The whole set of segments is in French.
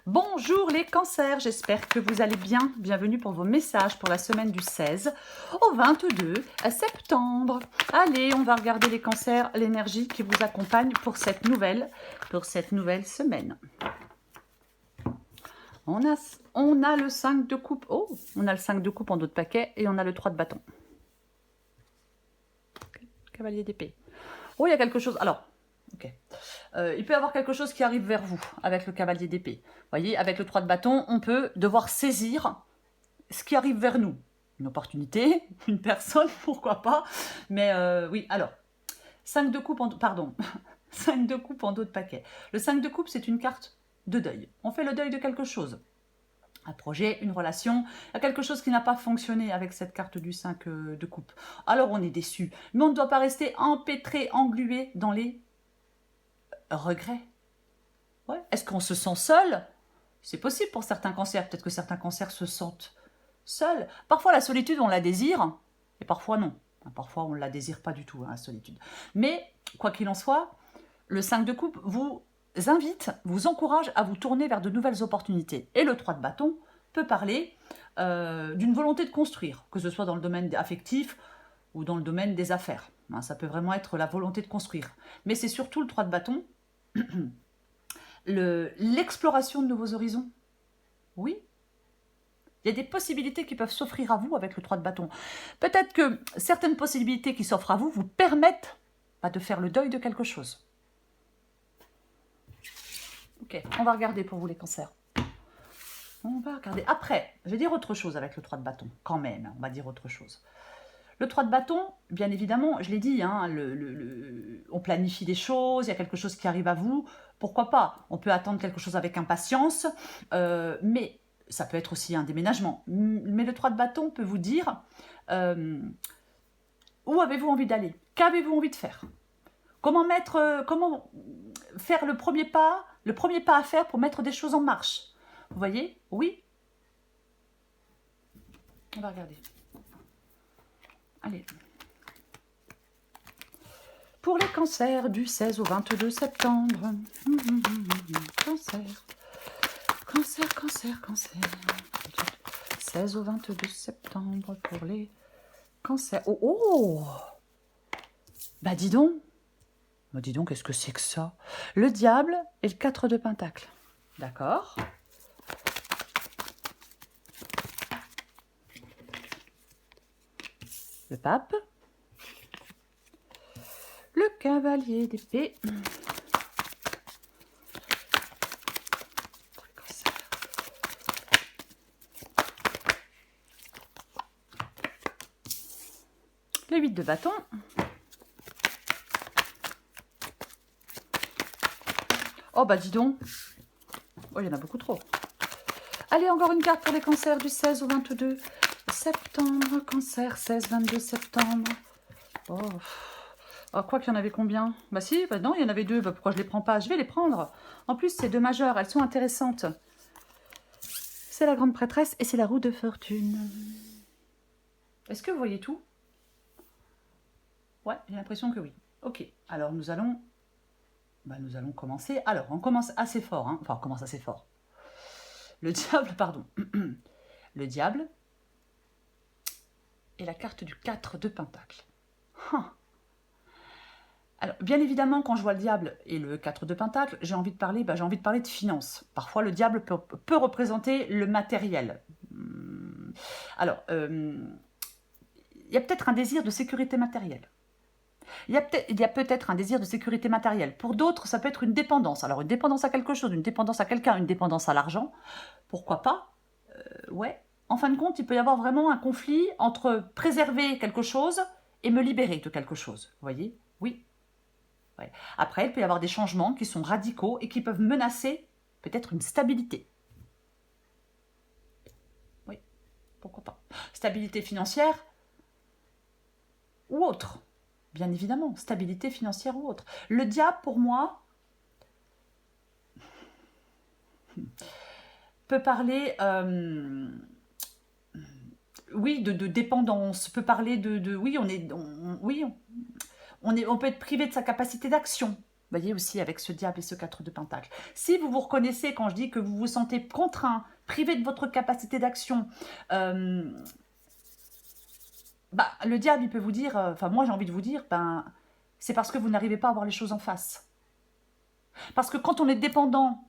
Bonjour les cancers, j'espère que vous allez bien. Bienvenue pour vos messages pour la semaine du 16 au 22 septembre. Allez, on va regarder les cancers, l'énergie qui vous accompagne pour cette nouvelle semaine. On a le 5 de coupe. Oh, on a le 5 de coupe en dos de paquet et on a le 3 de bâton. Cavalier d'épée. Oh, il y a quelque chose. Alors, ok. Il peut y avoir quelque chose qui arrive vers vous avec le cavalier d'épée. Vous voyez, avec le 3 de bâton, on peut devoir saisir ce qui arrive vers nous. Une opportunité, une personne, pourquoi pas. Mais oui, alors, 5 de coupe pardon, 5 de coupe en dos de paquet. Le 5 de coupe, c'est une carte de deuil. On fait le deuil de quelque chose. Un projet, une relation, il y a quelque chose qui n'a pas fonctionné avec cette carte du 5 de coupe. Alors on est déçu, mais on ne doit pas rester empêtré, englué dans les regrets. Ouais. Est-ce qu'on se sent seul? C'est possible pour certains cancers, peut-être que certains cancers se sentent seuls. Parfois la solitude, on la désire, et parfois non. Parfois on ne la désire pas du tout, la solitude. Mais, quoi qu'il en soit, le 5 de coupe vous invite, vous encourage à vous tourner vers de nouvelles opportunités. Et le 3 de bâton peut parler d'une volonté de construire, que ce soit dans le domaine affectif ou dans le domaine des affaires. Ça peut vraiment être la volonté de construire. Mais c'est surtout le 3 de bâton, l'exploration de nouveaux horizons. Oui, il y a des possibilités qui peuvent s'offrir à vous avec le 3 de bâton. Peut-être que certaines possibilités qui s'offrent à vous vous permettent de faire le deuil de quelque chose. Ok, on va regarder pour vous les cancers. On va regarder. Après, je vais dire autre chose avec le 3 de bâton. Quand même, on va dire autre chose. Le 3 de bâton, bien évidemment, je l'ai dit, on planifie des choses, il y a quelque chose qui arrive à vous. Pourquoi pas? On peut attendre quelque chose avec impatience, mais ça peut être aussi un déménagement. Mais le 3 de bâton peut vous dire où avez-vous envie d'aller? Qu'avez-vous envie de faire? Comment faire le premier pas à faire pour mettre des choses en marche? Vous voyez? Oui. On va regarder. Allez. Pour les cancers du 16 au 22 septembre. Cancer. Cancer, cancer, cancer. 16 au 22 septembre pour les cancers. Oh, oh! Bah dis donc. Bah dis donc, qu'est-ce que c'est que ça? Le diable et le 4 de pentacle. D'accord. Le pape. Le cavalier d'épée. Le 8 de bâton. Oh bah dis donc. Oh, il y en a beaucoup trop. Allez, encore une carte pour les cancers du 16 au 22 septembre. Cancer, 16-22 septembre. Oh. Oh, quoi qu'il y en avait combien? Bah si, bah non, il y en avait deux. Bah pourquoi je les prends pas? Je vais les prendre. En plus, c'est deux majeures. Elles sont intéressantes. C'est la grande prêtresse et c'est la roue de fortune. Est-ce que vous voyez tout? Ouais, j'ai l'impression que oui. Ok, alors nous allons commencer. Alors, on commence assez fort. Enfin, on commence assez fort. Le diable, pardon. Le diable et la carte du 4 de pentacle. Alors, bien évidemment, quand je vois le diable et le 4 de pentacle, j'ai envie de parler de finances. Parfois, le diable peut représenter le matériel. Alors, il y a peut-être un désir de sécurité matérielle. Il y a peut-être un désir de sécurité matérielle. Pour d'autres, ça peut être une dépendance. Alors, une dépendance à quelque chose, une dépendance à quelqu'un, une dépendance à l'argent. Pourquoi pas? Ouais. En fin de compte, il peut y avoir vraiment un conflit entre préserver quelque chose et me libérer de quelque chose. Vous voyez? Oui. Ouais. Après, il peut y avoir des changements qui sont radicaux et qui peuvent menacer peut-être une stabilité. Oui, pourquoi pas. Stabilité financière ou autre. Bien évidemment, stabilité financière ou autre. Le diable, pour moi, peut parler, oui, de dépendance, peut parler oui, on peut être privé de sa capacité d'action. voyez aussi avec ce diable et ce 4 de Pentacle. Si vous vous reconnaissez quand je dis que vous vous sentez contraint, privé de votre capacité d'action, le diable, il peut vous dire, enfin moi j'ai envie de vous dire, c'est parce que vous n'arrivez pas à voir les choses en face. Parce que quand on est dépendant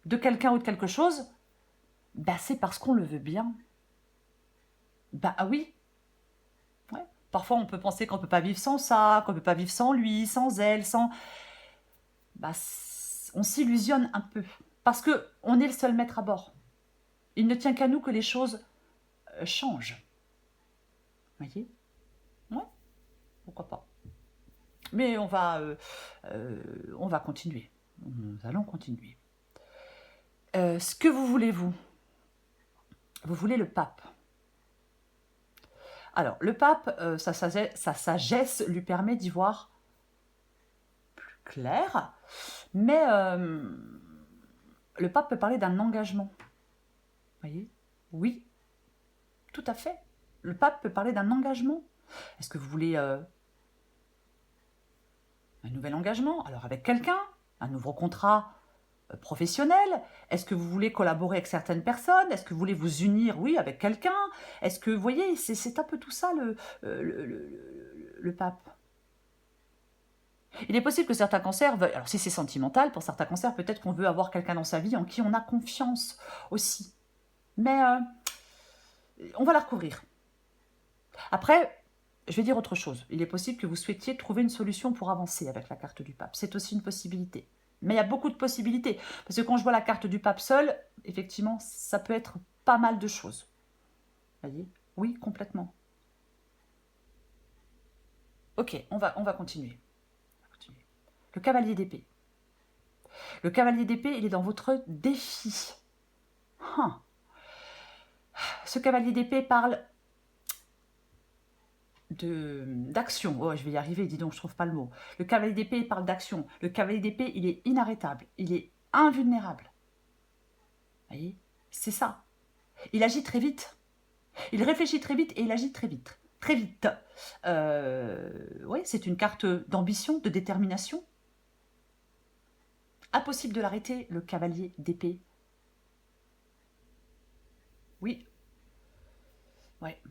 de quelqu'un ou de quelque chose, c'est parce qu'on le veut bien. Oui. Ouais. Parfois on peut penser qu'on ne peut pas vivre sans ça, qu'on ne peut pas vivre sans lui, sans elle, sans... on s'illusionne un peu. Parce qu'on est le seul maître à bord. Il ne tient qu'à nous que les choses changent. Vous voyez? Ouais, pourquoi pas. Mais on va continuer. Nous allons continuer. Ce que vous voulez, vous voulez le pape. Alors, le pape, sa sagesse lui permet d'y voir plus clair, mais le pape peut parler d'un engagement. Vous voyez? Oui, tout à fait. Le pape peut parler d'un engagement. Est-ce que vous voulez un nouvel engagement? Alors, avec quelqu'un, un nouveau contrat professionnel? Est-ce que vous voulez collaborer avec certaines personnes? Est-ce que vous voulez vous unir, oui, avec quelqu'un? Est-ce que, vous voyez, c'est un peu tout ça le pape. Il est possible que certains cancers veuillent, alors si c'est sentimental, pour certains cancers, peut-être qu'on veut avoir quelqu'un dans sa vie en qui on a confiance aussi. Mais on va la recouvrir. Après, je vais dire autre chose. Il est possible que vous souhaitiez trouver une solution pour avancer avec la carte du pape. C'est aussi une possibilité. Mais il y a beaucoup de possibilités. Parce que quand je vois la carte du pape seule, effectivement, ça peut être pas mal de choses. Vous voyez? Oui, complètement. Ok, on va continuer. Le cavalier d'épée. Le cavalier d'épée, il est dans votre défi. Ce cavalier d'épée parle d'action. Oh, je vais y arriver, dis donc, je trouve pas le mot. Le cavalier d'épée, il parle d'action. Le cavalier d'épée, il est inarrêtable. Il est invulnérable. Vous voyez? C'est ça. Il agit très vite. Il réfléchit très vite et il agit très vite. Très vite. Oui, c'est une carte d'ambition, de détermination. Impossible de l'arrêter, le cavalier d'épée. Oui. Ouais.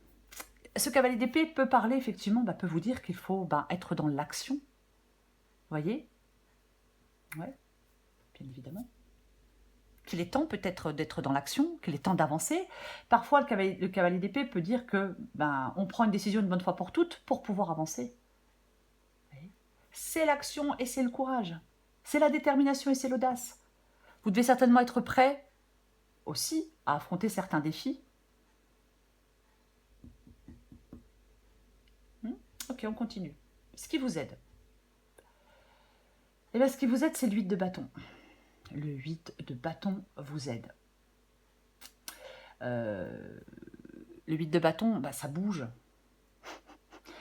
Ce cavalier d'épée peut parler, effectivement, peut vous dire qu'il faut être dans l'action. Vous voyez? Ouais, bien évidemment. Qu'il est temps peut-être d'être dans l'action, qu'il est temps d'avancer. Parfois, le cavalier d'épée peut dire que on prend une décision une bonne fois pour toutes pour pouvoir avancer. C'est l'action et c'est le courage. C'est la détermination et c'est l'audace. Vous devez certainement être prêt aussi à affronter certains défis. Ok, on continue. Ce qui vous aide. Eh bien, ce qui vous aide, c'est le 8 de bâton. Le 8 de bâton vous aide. Le 8 de bâton, ça bouge.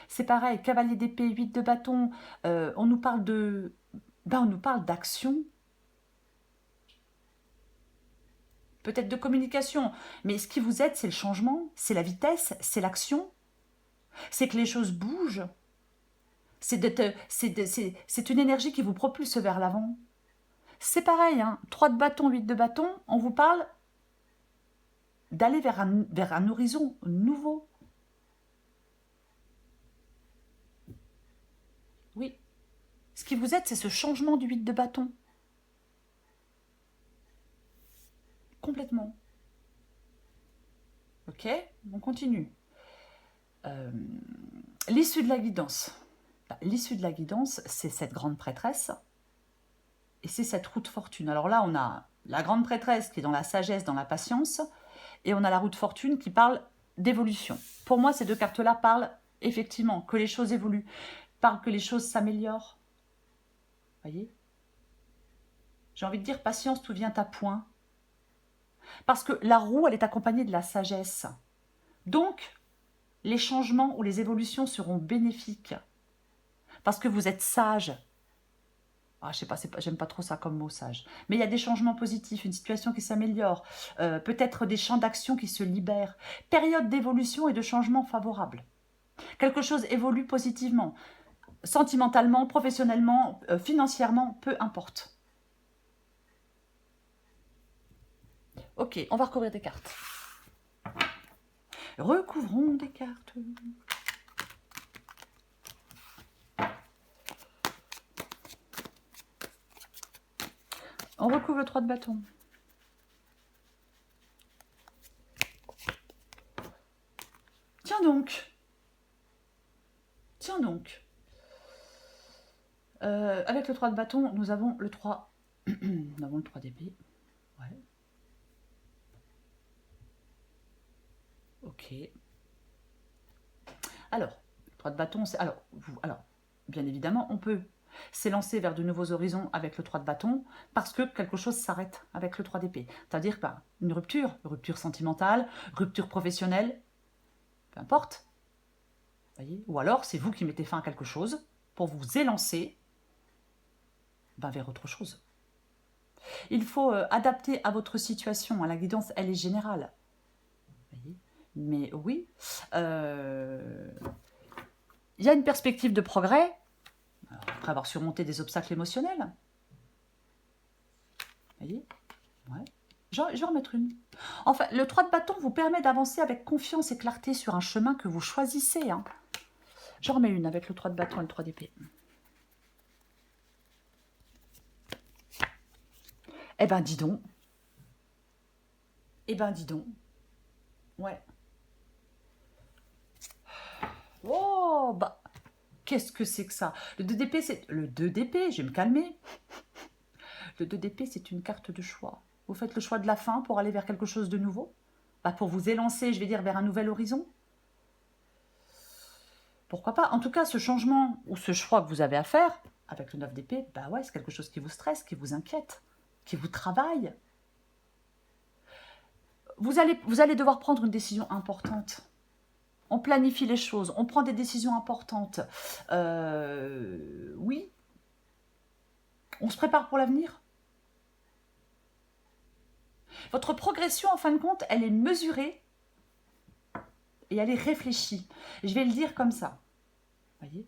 C'est pareil, cavalier d'épée, 8 de bâton, on nous parle de... on nous parle d'action. Peut-être de communication. Mais ce qui vous aide, c'est le changement, c'est la vitesse, c'est l'action. C'est que les choses bougent. C'est une énergie qui vous propulse vers l'avant. C'est pareil, 3 de bâton, 8 de bâton, on vous parle d'aller vers un horizon nouveau. Oui. Ce qui vous aide, c'est ce changement du 8 de bâton. Complètement. Ok, on continue. L'issue de la guidance. L'issue de la guidance, c'est cette grande prêtresse et c'est cette roue de fortune. Alors là, on a la grande prêtresse qui est dans la sagesse, dans la patience, et on a la roue de fortune qui parle d'évolution. Pour moi, ces deux cartes-là parlent effectivement que les choses évoluent, parlent que les choses s'améliorent. Voyez? J'ai envie de dire, patience, tout vient à point. Parce que la roue, elle est accompagnée de la sagesse. Donc, les changements ou les évolutions seront bénéfiques. Parce que vous êtes sage. Je sais pas, j'aime pas trop ça comme mot, sage. Mais il y a des changements positifs, une situation qui s'améliore, peut-être des champs d'action qui se libèrent. Période d'évolution et de changement favorable. Quelque chose évolue positivement. sentimentalement, professionnellement, financièrement, peu importe. Ok, on va recouvrir des cartes. Recouvrons des cartes. On recouvre le 3 de bâton. Tiens donc. Tiens donc. Avec le 3 de bâton, nous avons le 3. Nous avons le 3 d'épée. Ouais. Ok. Alors, le 3 de bâton, c'est... Alors, bien évidemment, on peut s'élancer vers de nouveaux horizons avec le 3 de bâton parce que quelque chose s'arrête avec le 3 d'épée. C'est-à-dire une rupture sentimentale, rupture professionnelle, peu importe. Voyez, ou alors, c'est vous qui mettez fin à quelque chose pour vous élancer vers autre chose. Il faut adapter à votre situation. La guidance, elle est générale. Voyez, mais oui, il y a une perspective de progrès, après avoir surmonté des obstacles émotionnels. Voyez, ouais. Je vais en remettre une. Enfin, le 3 de bâton vous permet d'avancer avec confiance et clarté sur un chemin que vous choisissez. Hein. J'en remets une avec le 3 de bâton et le 3 d'épée. Eh ben, dis donc. Eh ben, dis donc. Ouais. Oh, bah, qu'est-ce que c'est que ça? Le 2 d'épée, c'est... Le 2 d'épée, je vais me calmer. Le 2 d'épée, c'est une carte de choix. Vous faites le choix de la fin pour aller vers quelque chose de nouveau. Pour vous élancer, je vais dire, vers un nouvel horizon. Pourquoi pas? En tout cas, ce changement ou ce choix que vous avez à faire, avec le 9 d'épée, ouais, c'est quelque chose qui vous stresse, qui vous inquiète, qui vous travaille. Vous allez devoir prendre une décision importante. On planifie les choses, on prend des décisions importantes. Oui. On se prépare pour l'avenir. Votre progression, en fin de compte, elle est mesurée et elle est réfléchie. Je vais le dire comme ça. Voyez?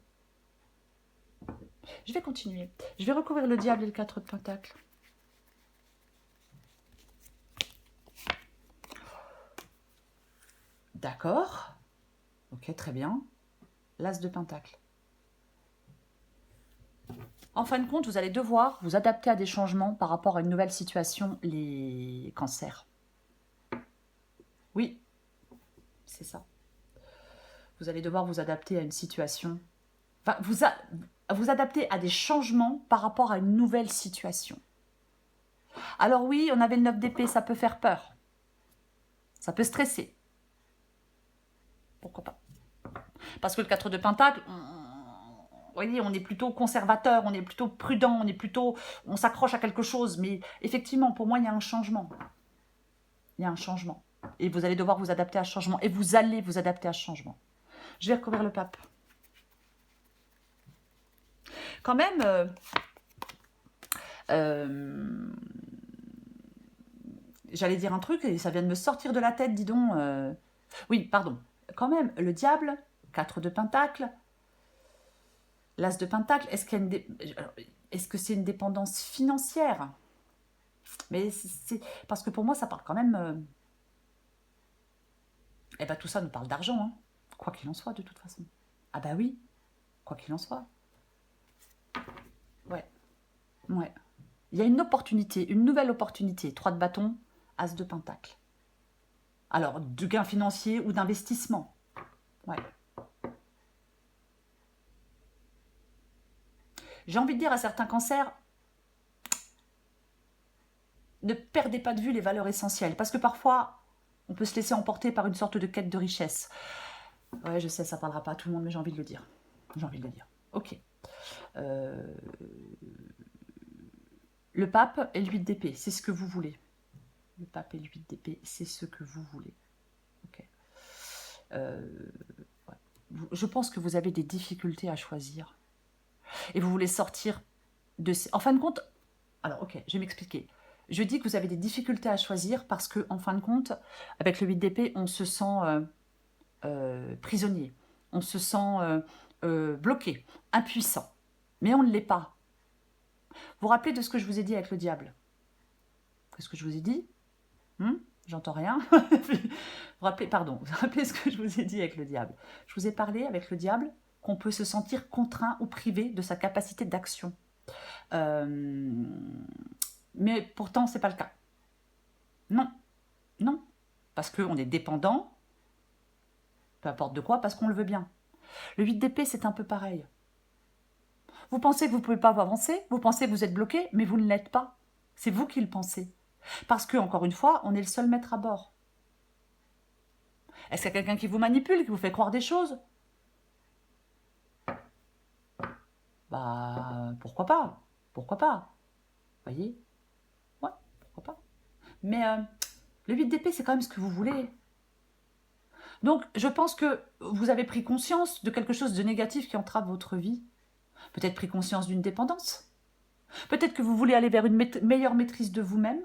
Je vais continuer. Je vais recouvrir le diable et le 4 de pentacles. D'accord. Ok, très bien. L'as de pentacle. En fin de compte, vous allez devoir vous adapter à des changements par rapport à une nouvelle situation, les cancers. Oui, c'est ça. Vous allez devoir vous adapter à une situation. Enfin, vous adapter à des changements par rapport à une nouvelle situation. Alors oui, on avait le 9 d'épée, ça peut faire peur. Ça peut stresser. Pourquoi pas? Parce que le 4 de pentacle, vous voyez, on est plutôt conservateur, on est plutôt prudent, on s'accroche à quelque chose. Mais effectivement, pour moi, il y a un changement. Il y a un changement. Et vous allez devoir vous adapter à ce changement. Et vous allez vous adapter à ce changement. Je vais recouvrir le pape. Quand même, j'allais dire un truc et ça vient de me sortir de la tête, dis donc. Oui, pardon. Quand même, le diable, 4 de pentacle, l'as de pentacle, est-ce que c'est une dépendance financière? Mais c'est parce que pour moi, ça parle quand même... tout ça nous parle d'argent, hein. Quoi qu'il en soit, de toute façon. Ah bah oui, quoi qu'il en soit. Ouais, ouais. Il y a une opportunité, une nouvelle opportunité. 3 de bâton, as de pentacle. Alors, de gain financier ou d'investissement. Ouais. J'ai envie de dire à certains cancers, ne perdez pas de vue les valeurs essentielles. Parce que parfois, on peut se laisser emporter par une sorte de quête de richesse. Ouais, je sais, ça ne parlera pas à tout le monde, mais j'ai envie de le dire. J'ai envie de le dire. Ok. Le pape et le 8 d'épée, c'est ce que vous voulez. Le pape et le 8 d'épée, c'est ce que vous voulez. Ok. Ouais. Je pense que vous avez des difficultés à choisir. Et vous voulez sortir de... En fin de compte... Alors, ok, je vais m'expliquer. Je dis que vous avez des difficultés à choisir parce que, en fin de compte, avec le 8 d'épée, on se sent prisonnier. On se sent bloqué, impuissant. Mais on ne l'est pas. Vous vous rappelez de ce que je vous ai dit avec le diable? Qu'est-ce que je vous ai dit? J'entends rien. Vous rappelez, pardon, vous rappelez ce que je vous ai dit avec le diable? Je vous ai parlé avec le diable qu'on peut se sentir contraint ou privé de sa capacité d'action. Mais pourtant, ce n'est pas le cas. Non, non. Parce qu'on est dépendant, peu importe de quoi, parce qu'on le veut bien. Le 8 d'épée, c'est un peu pareil. Vous pensez que vous ne pouvez pas avancer, vous pensez que vous êtes bloqué, mais vous ne l'êtes pas. C'est vous qui le pensez. Parce que, encore une fois, on est le seul maître à bord. Est-ce qu'il y a quelqu'un qui vous manipule, qui vous fait croire des choses? Bah, pourquoi pas? Pourquoi pas? Vous voyez? Ouais, pourquoi pas? Mais le 8 d'épée, c'est quand même ce que vous voulez. Donc, je pense que vous avez pris conscience de quelque chose de négatif qui entrave votre vie. Peut-être pris conscience d'une dépendance. Peut-être que vous voulez aller vers une meilleure maîtrise de vous-même.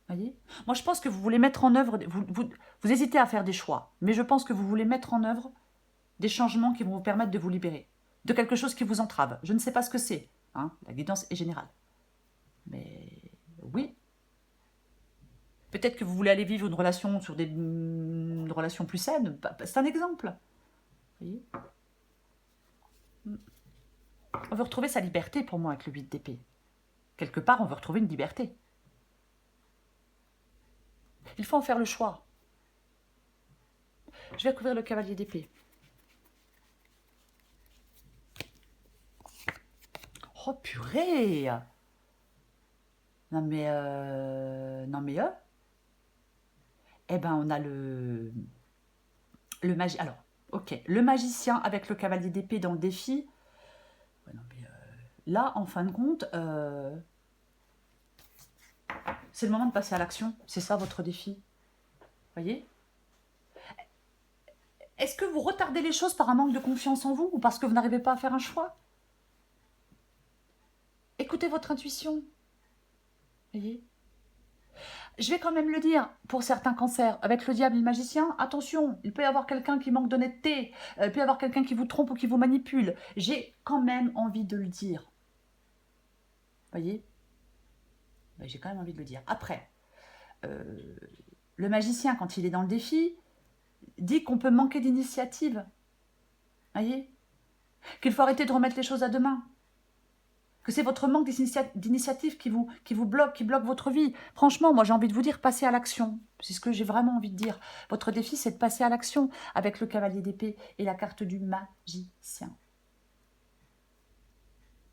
Voyez? Moi, je pense que vous voulez mettre en œuvre... Vous hésitez à faire des choix, mais je pense que vous voulez mettre en œuvre des changements qui vont vous permettre de vous libérer de quelque chose qui vous entrave. Je ne sais pas ce que c'est. Hein, la guidance est générale. Mais oui. Peut-être que vous voulez aller vivre une relation sur une relation plus saine. C'est un exemple. Vous voyez? On veut retrouver sa liberté pour moi avec le 8 d'épée. Quelque part, on veut retrouver une liberté. Il faut en faire le choix. Je vais couvrir le cavalier d'épée. Oh purée! Non mais eh ben on a le magicien. Alors, ok, le magicien avec le cavalier d'épée dans le défi. Ouais, non, mais, là, en fin de compte, c'est le moment de passer à l'action. C'est ça votre défi. Voyez? Est-ce que vous retardez les choses par un manque de confiance en vous ou parce que vous n'arrivez pas à faire un choix? Écoutez votre intuition. Voyez? Je vais quand même le dire, pour certains cancers, avec le diable et le magicien, attention, il peut y avoir quelqu'un qui manque d'honnêteté, il peut y avoir quelqu'un qui vous trompe ou qui vous manipule. J'ai quand même envie de le dire. Voyez? J'ai quand même envie de le dire. Après, le magicien, quand il est dans le défi, dit qu'on peut manquer d'initiative. Voyez? Qu'il faut arrêter de remettre les choses à demain. Que c'est votre manque d'initiative qui vous bloque, qui bloque votre vie. Franchement, moi j'ai envie de vous dire, passez à l'action. C'est ce que j'ai vraiment envie de dire. Votre défi, c'est de passer à l'action avec le cavalier d'épée et la carte du magicien.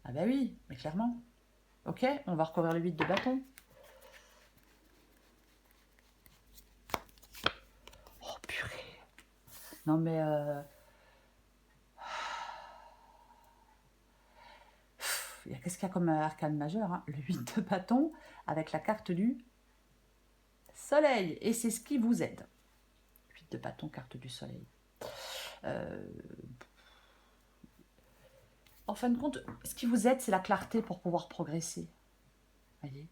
Ah ben oui, mais clairement. Ok, on va recouvrir le 8 de bâton. Oh purée. Non mais... Qu'est-ce qu'il y a comme arcane majeur, hein? Le 8 de bâton avec la carte du soleil. Et c'est ce qui vous aide. 8 de bâton, carte du soleil. En fin de compte, ce qui vous aide, c'est la clarté pour pouvoir progresser. Voyez?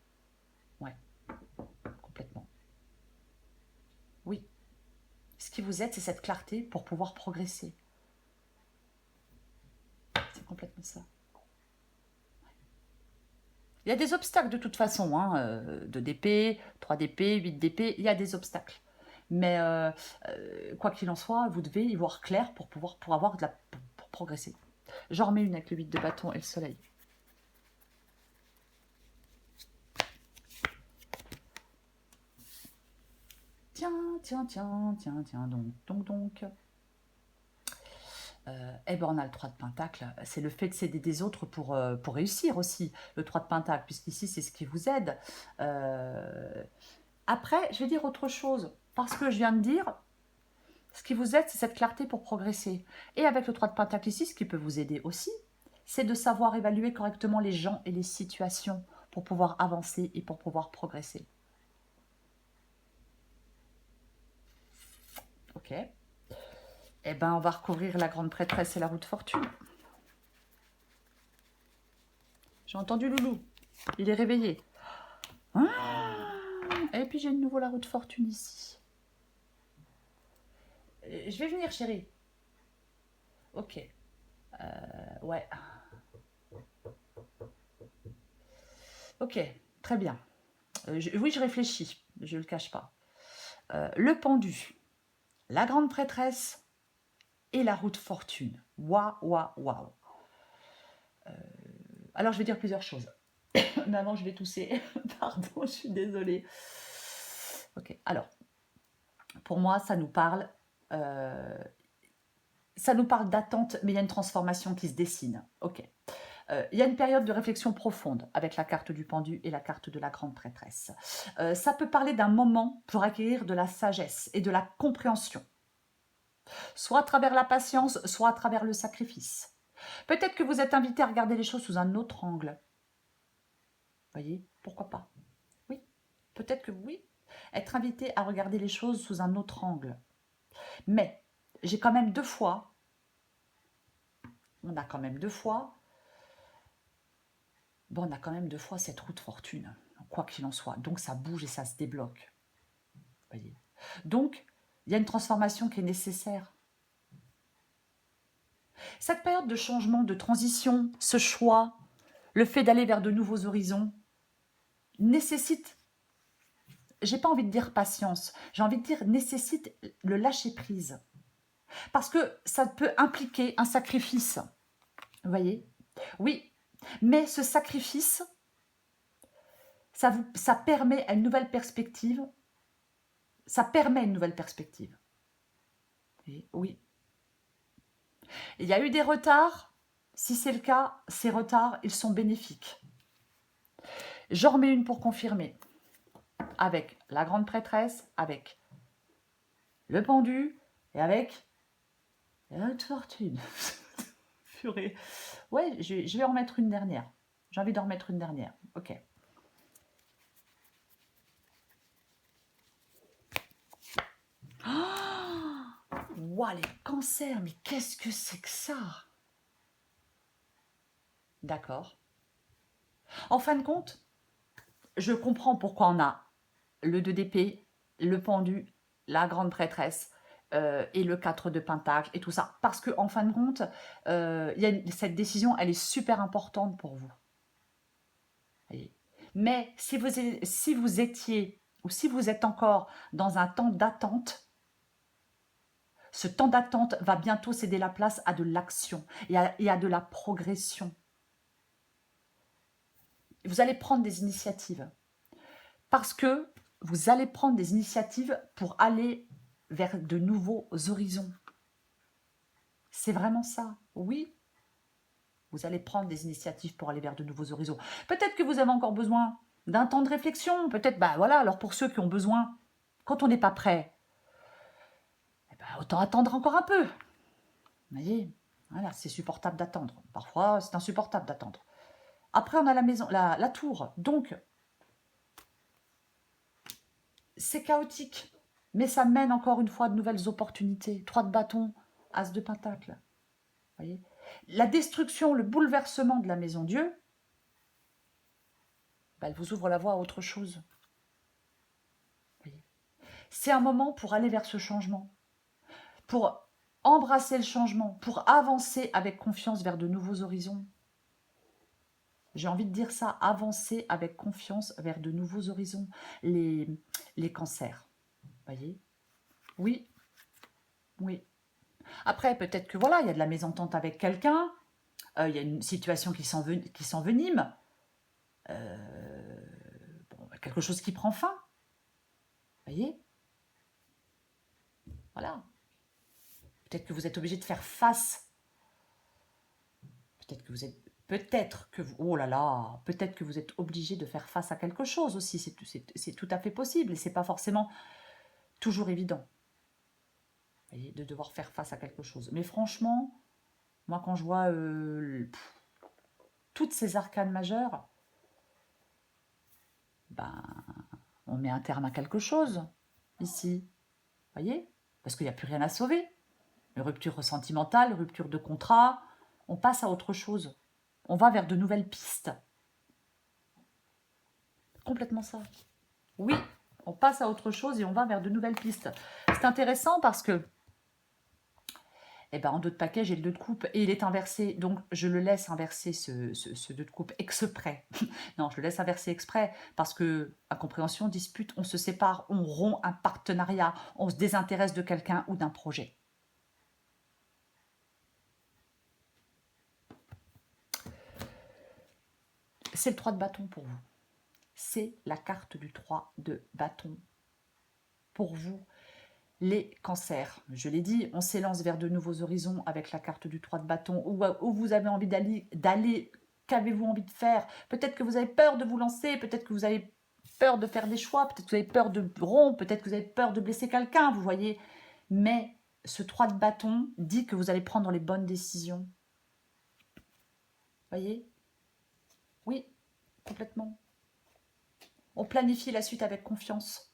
Ouais, complètement. Oui. Ce qui vous aide, c'est cette clarté pour pouvoir progresser. C'est complètement ça. Il y a des obstacles de toute façon, hein, 2 d'épée, 3 d'épée, 8 d'épée, il y a des obstacles. Mais quoi qu'il en soit, vous devez y voir clair pour avoir pour progresser. J'en remets une avec le 8 de bâton et le soleil. Tiens, donc. Eh ben on a le 3 de pentacle, c'est le fait de s'aider des autres pour réussir aussi, le 3 de pentacle, puisqu'ici c'est ce qui vous aide. Après, je vais dire autre chose, parce que je viens de dire, ce qui vous aide, c'est cette clarté pour progresser. Et avec le 3 de pentacle ici, ce qui peut vous aider aussi, c'est de savoir évaluer correctement les gens et les situations pour pouvoir avancer et pour pouvoir progresser. Ok. Eh ben, on va recouvrir la grande prêtresse et la roue de fortune. J'ai entendu Loulou. Il est réveillé. Et puis, j'ai de nouveau la roue de fortune ici. Je vais venir, chérie. Ok. Ouais. Ok, très bien. Oui, je réfléchis, je ne le cache pas. Le pendu, la grande prêtresse et la roue de fortune. Waouh, waouh, waouh. Alors, je vais dire plusieurs choses. Mais avant, je vais tousser. Pardon, je suis désolée. Ok, alors, pour moi, ça nous parle d'attente, mais il y a une transformation qui se dessine. Ok. Il y a une période de réflexion profonde avec la carte du pendu et la carte de la grande prêtresse. Ça peut parler d'un moment pour acquérir de la sagesse et de la compréhension, soit à travers la patience, soit à travers le sacrifice. Peut-être que vous êtes invité à regarder les choses sous un autre angle. Voyez, pourquoi pas? Oui, peut-être que oui. Être invité à regarder les choses sous un autre angle. Mais j'ai quand même on a quand même deux fois Bon, on a quand même deux fois cette roue de fortune, quoi qu'il en soit. Donc ça bouge et ça se débloque. Voyez. Donc, il y a une transformation qui est nécessaire. Cette période de changement, de transition, ce choix, le fait d'aller vers de nouveaux horizons, nécessite, j'ai pas envie de dire patience, j'ai envie de dire nécessite le lâcher-prise. Parce que ça peut impliquer un sacrifice. Vous voyez? Oui, mais ce sacrifice, ça permet à une nouvelle perspective. Ça permet une nouvelle perspective. Et oui. Il y a eu des retards. Si c'est le cas, ces retards, ils sont bénéfiques. J'en remets une pour confirmer. Avec la grande prêtresse, avec le pendu et avec la haute fortune. Purée. Ouais, je vais en remettre une dernière. J'ai envie d'en remettre une dernière. Ok. Ouah, les cancers, mais qu'est-ce que c'est que ça? D'accord. En fin de compte, je comprends pourquoi on a le 2 d'épée, le pendu, la grande prêtresse et le 4 de pentacle et tout ça. Parce que en fin de compte, cette décision, elle est super importante pour vous. Voyez. Mais si vous étiez ou si vous êtes encore dans un temps d'attente, ce temps d'attente va bientôt céder la place à de l'action et à de la progression. Vous allez prendre des initiatives. Parce que vous allez prendre des initiatives pour aller vers de nouveaux horizons. C'est vraiment ça, oui. Vous allez prendre des initiatives pour aller vers de nouveaux horizons. Peut-être que vous avez encore besoin d'un temps de réflexion. Peut-être, bah voilà, alors pour ceux qui ont besoin, quand on n'est pas prêt, eh ben, autant attendre encore un peu. Vous voyez, voilà, c'est supportable d'attendre. Parfois, c'est insupportable d'attendre. Après, on a la maison, la tour. Donc, c'est chaotique. Mais ça mène encore une fois de nouvelles opportunités. 3 de bâton, as de pentacle. Voyez, la destruction, le bouleversement de la maison Dieu, bah, elle vous ouvre la voie à autre chose. C'est un moment pour aller vers ce changement, pour embrasser le changement, pour avancer avec confiance vers de nouveaux horizons. J'ai envie de dire ça, avancer avec confiance vers de nouveaux horizons. Les cancers, voyez? Oui, oui. Après, peut-être que voilà, il y a de la mésentente avec quelqu'un, il y a une situation qui s'envenime, bon, quelque chose qui prend fin, voyez? Voilà. Peut-être que vous êtes obligé de faire face. Peut-être que vous, oh là là, peut-être que vous êtes obligé de faire face à quelque chose aussi. C'est tout à fait possible et c'est pas forcément toujours évident. Vous voyez, de devoir faire face à quelque chose. Mais franchement, moi quand je vois toutes ces arcanes majeures, ben, on met un terme à quelque chose ici. Vous voyez? Parce qu'il n'y a plus rien à sauver. Rupture sentimentale, rupture de contrat, on passe à autre chose. On va vers de nouvelles pistes. Complètement ça. Oui, on passe à autre chose et on va vers de nouvelles pistes. C'est intéressant parce que Et ben en dos de paquet, j'ai le 2 de coupe et il est inversé. Donc, je le laisse inverser ce 2 de coupe exprès. Non, je le laisse inverser exprès parce que incompréhension, dispute, on se sépare, on rompt un partenariat, on se désintéresse de quelqu'un ou d'un projet. C'est le 3 de bâton pour vous. C'est la carte du 3 de bâton pour vous. Les cancers, je l'ai dit, on s'élance vers de nouveaux horizons avec la carte du 3 de bâton. Où vous avez envie d'aller, qu'avez-vous envie de faire? Peut-être que vous avez peur de vous lancer, peut-être que vous avez peur de faire des choix, peut-être que vous avez peur de rompre, peut-être que vous avez peur de blesser quelqu'un, vous voyez. Mais ce 3 de bâton dit que vous allez prendre les bonnes décisions. Voyez? Oui, complètement. On planifie la suite avec confiance.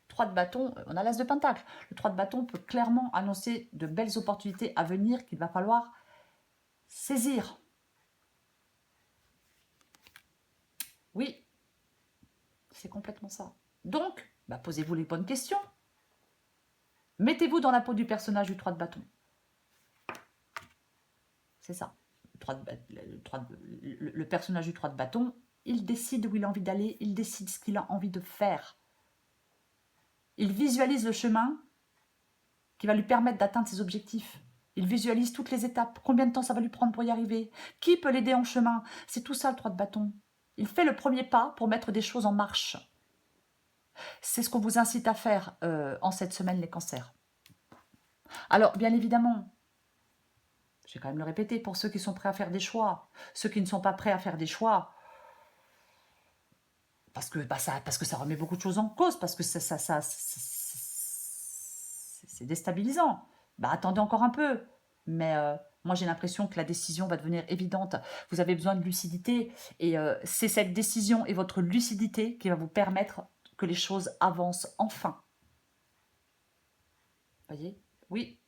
3 de bâton, on a l'as de pentacle. Le 3 de bâton peut clairement annoncer de belles opportunités à venir qu'il va falloir saisir. Oui, c'est complètement ça. Donc, posez-vous les bonnes questions. Mettez-vous dans la peau du personnage du 3 de bâton. C'est ça. Le personnage du 3 de bâton, il décide où il a envie d'aller, il décide ce qu'il a envie de faire. Il visualise le chemin qui va lui permettre d'atteindre ses objectifs. Il visualise toutes les étapes, combien de temps ça va lui prendre pour y arriver, qui peut l'aider en chemin. C'est tout ça le 3 de bâton. Il fait le premier pas pour mettre des choses en marche. C'est ce qu'on vous incite à faire en cette semaine, les cancers. Alors, bien évidemment, je vais quand même le répéter, pour ceux qui sont prêts à faire des choix, ceux qui ne sont pas prêts à faire des choix, parce que ça remet beaucoup de choses en cause, parce que c'est déstabilisant. Attendez encore un peu. Mais moi, j'ai l'impression que la décision va devenir évidente. Vous avez besoin de lucidité. Et c'est cette décision et votre lucidité qui va vous permettre que les choses avancent enfin. Voyez? Oui,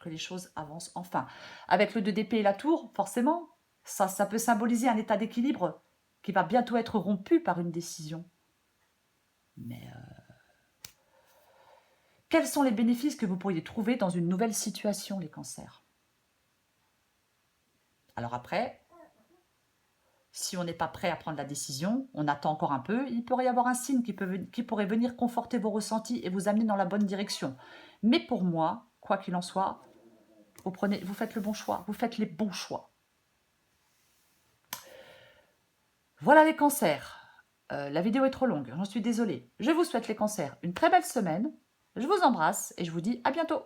que les choses avancent enfin. Avec le 2 d'épée et la tour, forcément, ça peut symboliser un état d'équilibre qui va bientôt être rompu par une décision. Mais quels sont les bénéfices que vous pourriez trouver dans une nouvelle situation, les cancers? Alors après, si on n'est pas prêt à prendre la décision, on attend encore un peu, il pourrait y avoir un signe qui pourrait venir conforter vos ressentis et vous amener dans la bonne direction. Mais pour moi, quoi qu'il en soit, vous faites le bon choix, vous faites les bons choix. Voilà les cancers. La vidéo est trop longue, j'en suis désolée. Je vous souhaite les cancers une très belle semaine. Je vous embrasse et je vous dis à bientôt.